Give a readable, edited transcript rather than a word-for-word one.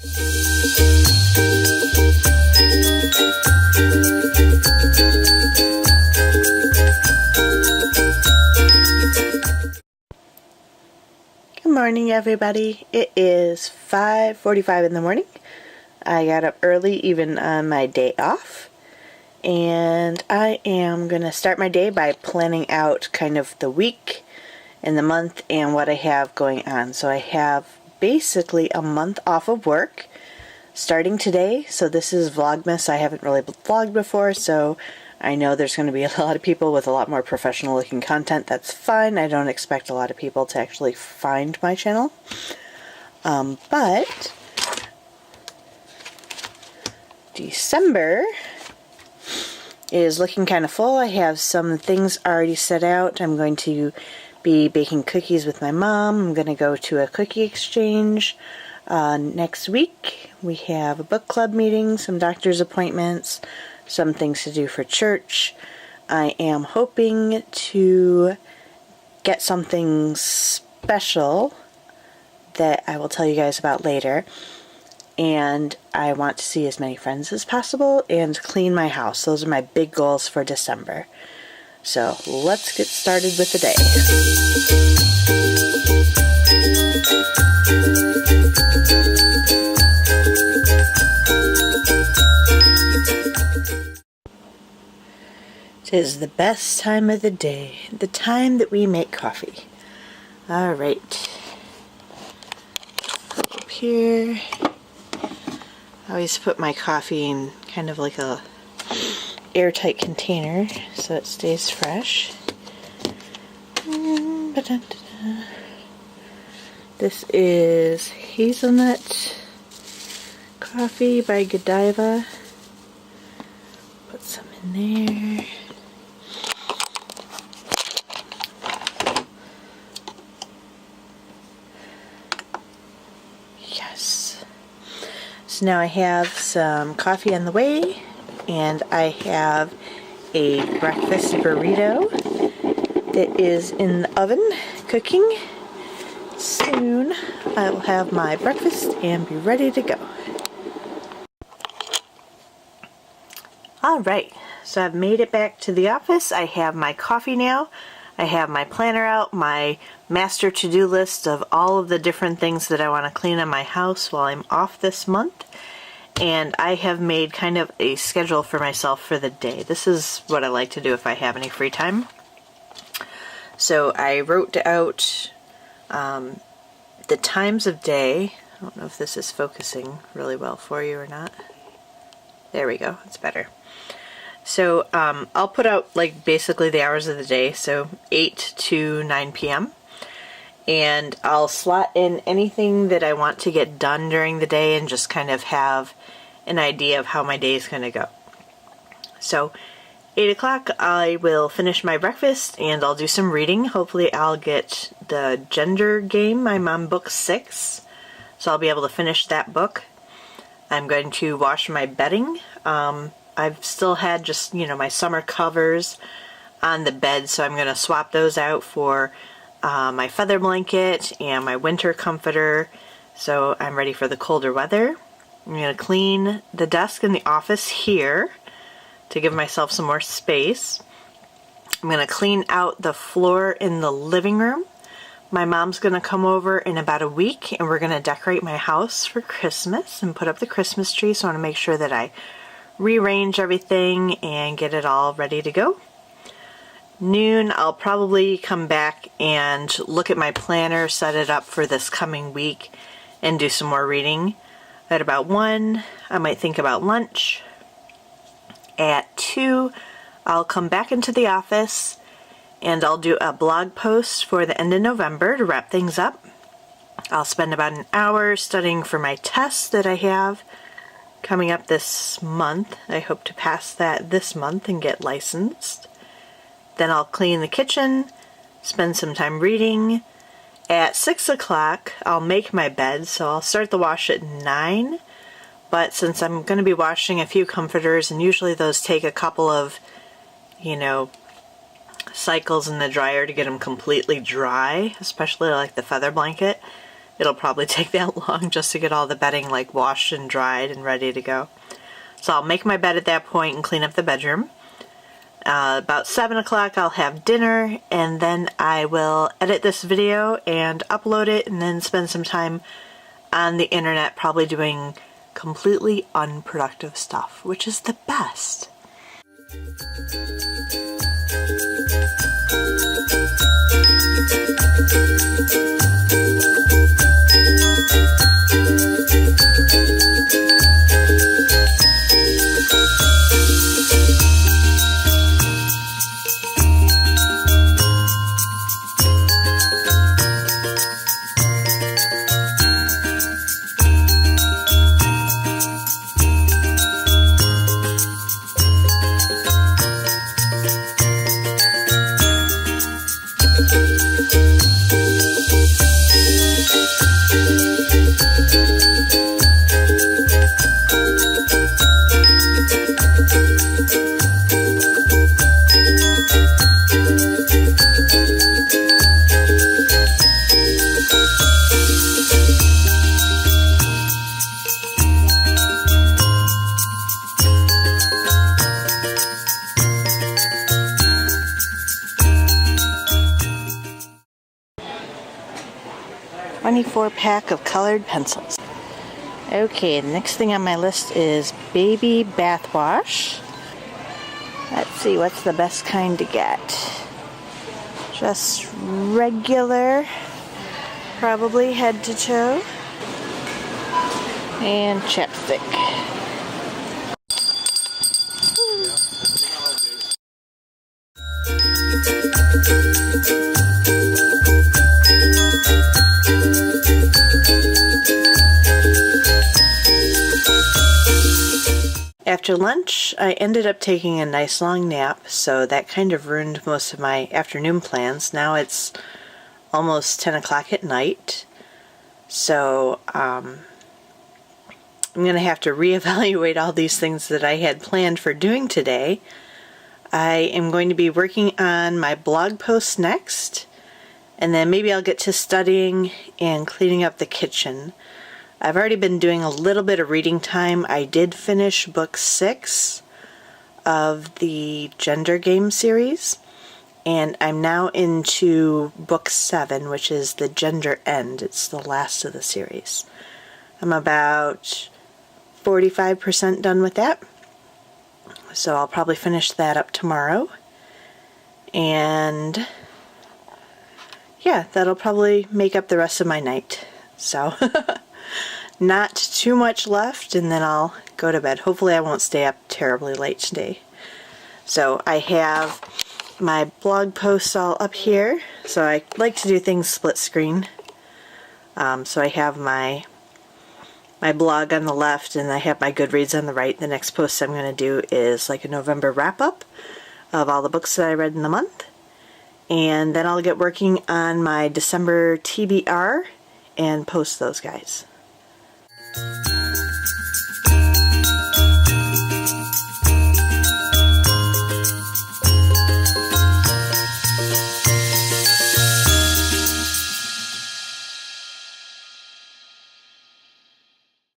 Good morning, everybody. It is 5:45 in the morning. I got up early even on my day off, and I am going to start my day by planning out kind of the week and the month and what I have going on. So I have basically a month off of work starting today. So this is Vlogmas. I haven't really vlogged before, so I know there's going to be a lot of people with a lot more professional looking content. That's fine. I don't expect a lot of people to actually find my channel. But December is looking kind of full. I have some things already set out. I'm going to be baking cookies with my mom. I'm going to go to a cookie exchange next week. We have a book club meeting, some doctor's appointments, some things to do for church. I am hoping to get something special that I will tell you guys about later. And I want to see as many friends as possible and clean my house. Those are my big goals for December. So let's get started with the day. It is the best time of the day, the time that we make coffee. All right. Up here. I always put my coffee in kind of like a airtight container so it stays fresh. This is hazelnut coffee by Godiva. Put some in there. Yes. So now I have some coffee on the way, and I have a breakfast burrito that is in the oven cooking. Soon I will have my breakfast and be ready to go. Alright, so I've made it back to the office. I have my coffee now. I have my planner out, my master to-do list of all of the different things that I want to clean on my house while I'm off this month. And I have made kind of a schedule for myself for the day. This is what I like to do if I have any free time. So I wrote out the times of day. I don't know if this is focusing really well for you or not. There we go, it's better. So I'll put out like basically the hours of the day, so 8 to 9 p.m. And I'll slot in anything that I want to get done during the day and just kind of have an idea of how my day is going to go. So 8 o'clock I will finish my breakfast and I'll do some reading. Hopefully I'll get the gender game. I'm on book 6, so I'll be able to finish that book. I'm going to wash my bedding. I've still had just, my summer covers on the bed, so I'm going to swap those out for my feather blanket and my winter comforter, so I'm ready for the colder weather. I'm going to clean the desk in the office here to give myself some more space. I'm going to clean out the floor in the living room. My mom's going to come over in about a week and we're going to decorate my house for Christmas and put up the Christmas tree, so I want to make sure that I rearrange everything and get it all ready to go. Noon, I'll probably come back and look at my planner, set it up for this coming week, and do some more reading. At about 1, I might think about lunch. At 2, I'll come back into the office and I'll do a blog post for the end of November to wrap things up. I'll spend about an hour studying for my test that I have coming up this month. I hope to pass that this month and get licensed. Then I'll clean the kitchen, spend some time reading. At 6 o'clock, I'll make my bed, so I'll start the wash at 9. But since I'm going to be washing a few comforters, and usually those take a couple of, cycles in the dryer to get them completely dry, especially like the feather blanket, it'll probably take that long just to get all the bedding like washed and dried and ready to go. So I'll make my bed at that point and clean up the bedroom. About 7 o'clock I'll have dinner, and then I will edit this video and upload it, and then spend some time on the internet probably doing completely unproductive stuff, which is the best. Pack of colored pencils. Okay, the next thing on my list is baby bath wash. Let's see, what's the best kind to get? Just regular, probably head to toe, and chapstick. After lunch, I ended up taking a nice long nap, so that kind of ruined most of my afternoon plans. Now it's almost 10 o'clock at night, so I'm going to have to reevaluate all these things that I had planned for doing today. I am going to be working on my blog posts next, and then maybe I'll get to studying and cleaning up the kitchen. I've already been doing a little bit of reading time. I did finish book 6 of the Gender Game series, and I'm now into book 7, which is the Gender End. It's the last of the series. I'm about 45% done with that, so I'll probably finish that up tomorrow. And yeah, that'll probably make up the rest of my night. So not too much left, and then I'll go to bed. Hopefully I won't stay up terribly late today. So I have my blog posts all up here. So I like to do things split screen. So I have my blog on the left, and I have my Goodreads on the right. The next post I'm going to do is like a November wrap-up of all the books that I read in the month. And then I'll get working on my December TBR and post those guys.